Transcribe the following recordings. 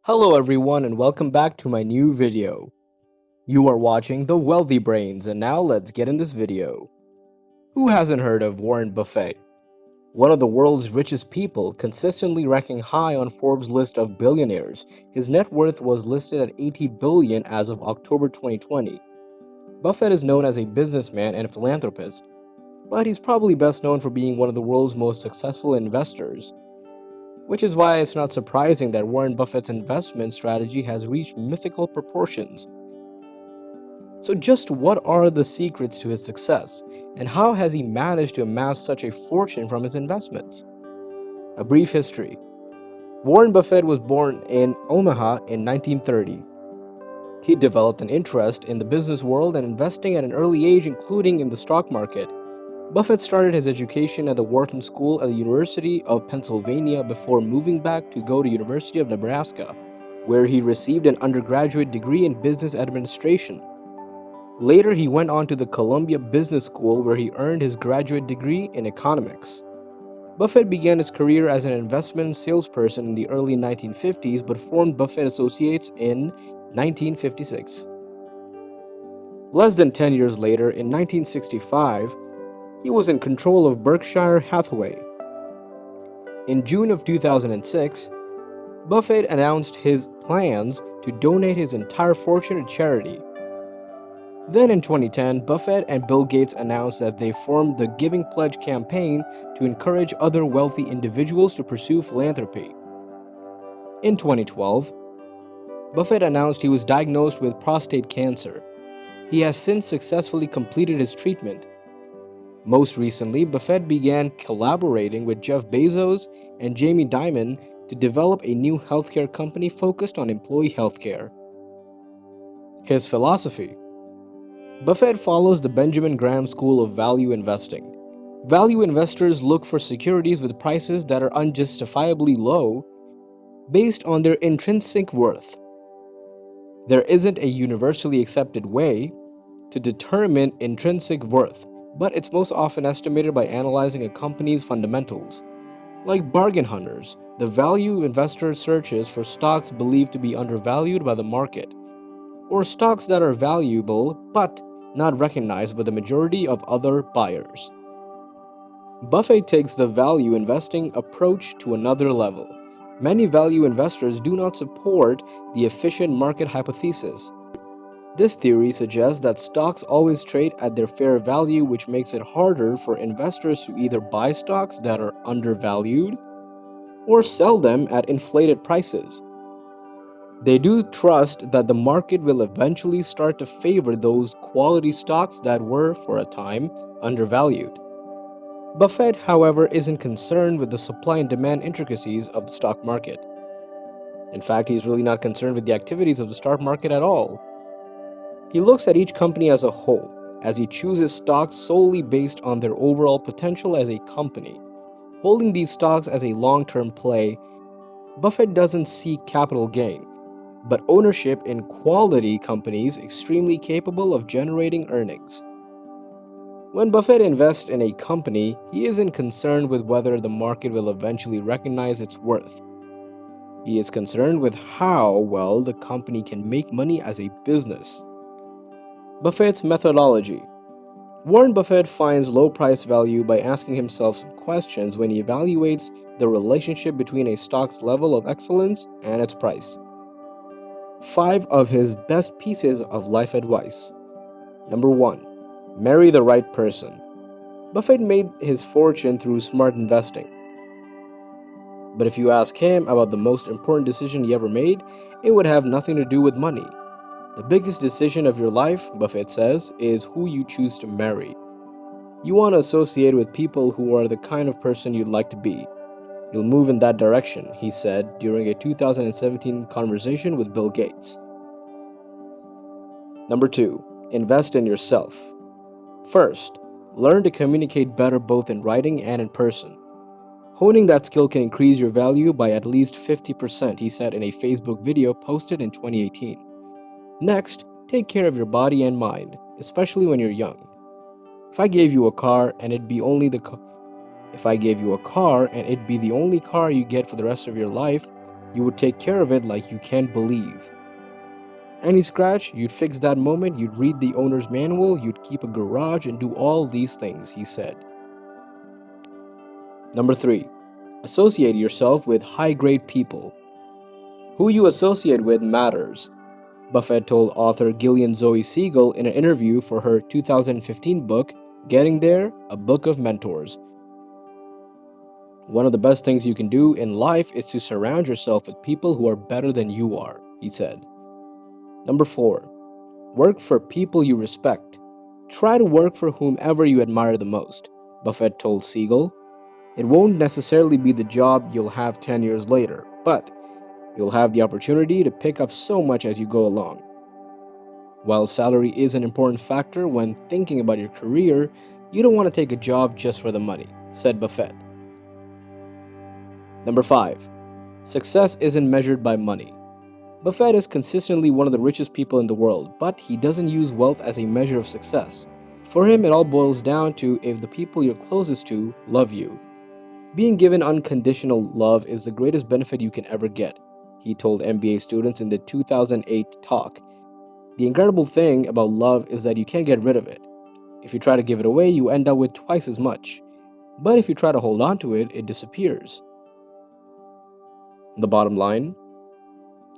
Hello everyone and welcome back to my new video. You are watching The Wealthy Brains and now let's get in this video. Who hasn't heard of Warren Buffett? One of the world's richest people, consistently ranking high on Forbes' list of billionaires. His net worth was listed at 80 billion as of October 2020. Buffett is known as a businessman and philanthropist, but he's probably best known for being one of the world's most successful investors. Which is why it's not surprising that Warren Buffett's investment strategy has reached mythical proportions. So, just what are the secrets to his success, and how has he managed to amass such a fortune from his investments? A brief history. Warren Buffett was born in Omaha in 1930. He developed an interest in the business world and investing at an early age, including in the stock market. Buffett started his education at the Wharton School at the University of Pennsylvania before moving back to go to University of Nebraska, where he received an undergraduate degree in business administration. Later, he went on to the Columbia Business School where he earned his graduate degree in economics. Buffett began his career as an investment salesperson in the early 1950s but formed Buffett Associates in 1956. Less than 10 years later, in 1965, he was in control of Berkshire Hathaway. In June of 2006, Buffett announced his plans to donate his entire fortune to charity. Then in 2010, Buffett and Bill Gates announced that they formed the Giving Pledge campaign to encourage other wealthy individuals to pursue philanthropy. In 2012, Buffett announced he was diagnosed with prostate cancer. He has since successfully completed his treatment. Most recently, Buffett began collaborating with Jeff Bezos and Jamie Dimon to develop a new healthcare company focused on employee healthcare. His philosophy. Buffett follows the Benjamin Graham school of value investing. Value investors look for securities with prices that are unjustifiably low based on their intrinsic worth. There isn't a universally accepted way to determine intrinsic worth, but it's most often estimated by analyzing a company's fundamentals. Like bargain hunters, the value investor searches for stocks believed to be undervalued by the market, or stocks that are valuable but not recognized by the majority of other buyers. Buffett takes the value investing approach to another level. Many value investors do not support the efficient market hypothesis. This theory suggests that stocks always trade at their fair value, which makes it harder for investors to either buy stocks that are undervalued or sell them at inflated prices. They do trust that the market will eventually start to favor those quality stocks that were, for a time, undervalued. Buffett, however, isn't concerned with the supply and demand intricacies of the stock market. In fact, he's really not concerned with the activities of the stock market at all. He looks at each company as a whole, as he chooses stocks solely based on their overall potential as a company. Holding these stocks as a long-term play, Buffett doesn't seek capital gain, but ownership in quality companies extremely capable of generating earnings. When Buffett invests in a company, he isn't concerned with whether the market will eventually recognize its worth. He is concerned with how well the company can make money as a business. Buffett's methodology. Warren Buffett finds low price value by asking himself some questions when he evaluates the relationship between a stock's level of excellence and its price. 5 of his best pieces of life advice. Number 1. Marry the right person. Buffett made his fortune through smart investing. But if you ask him about the most important decision he ever made, it would have nothing to do with money. The biggest decision of your life, Buffett says, is who you choose to marry. You want to associate with people who are the kind of person you'd like to be. You'll move in that direction, he said during a 2017 conversation with Bill Gates. Number 2. Invest in yourself. First, learn to communicate better both in writing and in person. Honing that skill can increase your value by at least 50%, he said in a Facebook video posted in 2018. Next, take care of your body and mind, especially when you're young. If I gave you a car and it'd be the only car you get for the rest of your life, You would take care of it like you can't believe. Any scratch, you'd fix that moment, you'd read the owner's manual, you'd keep a garage and do all these things, he said. Number 3. Associate yourself with high-grade people. Who you associate with matters, Buffett told author Gillian Zoe Siegel in an interview for her 2015 book, Getting There, A Book of Mentors. One of the best things you can do in life is to surround yourself with people who are better than you are, he said. Number 4. Work for people you respect. Try to work for whomever you admire the most, Buffett told Siegel. It won't necessarily be the job you'll have 10 years later, but you'll have the opportunity to pick up so much as you go along. While salary is an important factor when thinking about your career, you don't want to take a job just for the money, said Buffett. Number 5. Success isn't measured by money. Buffett is consistently one of the richest people in the world, but he doesn't use wealth as a measure of success. For him, it all boils down to if the people you're closest to love you. Being given unconditional love is the greatest benefit you can ever get, he told MBA students in the 2008 talk. The incredible thing about love is that you can't get rid of it. If you try to give it away, you end up with twice as much. But if you try to hold on to it, it disappears. The bottom line: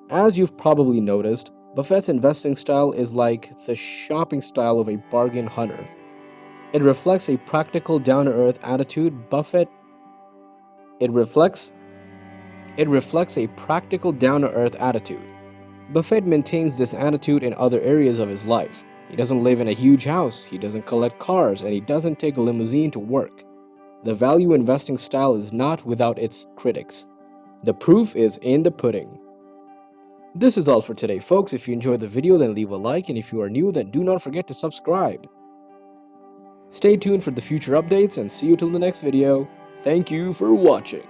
as you've probably noticed, Buffett's investing style is like the shopping style of a bargain hunter. It reflects a practical, down-to-earth attitude. It reflects a practical, down-to-earth attitude. Buffett maintains this attitude in other areas of his life. He doesn't live in a huge house, he doesn't collect cars, and he doesn't take a limousine to work. The value investing style is not without its critics. The proof is in the pudding. This is all for today, folks. If you enjoyed the video, then leave a like, and if you are new, then do not forget to subscribe. Stay tuned for the future updates, and see you till the next video. Thank you for watching.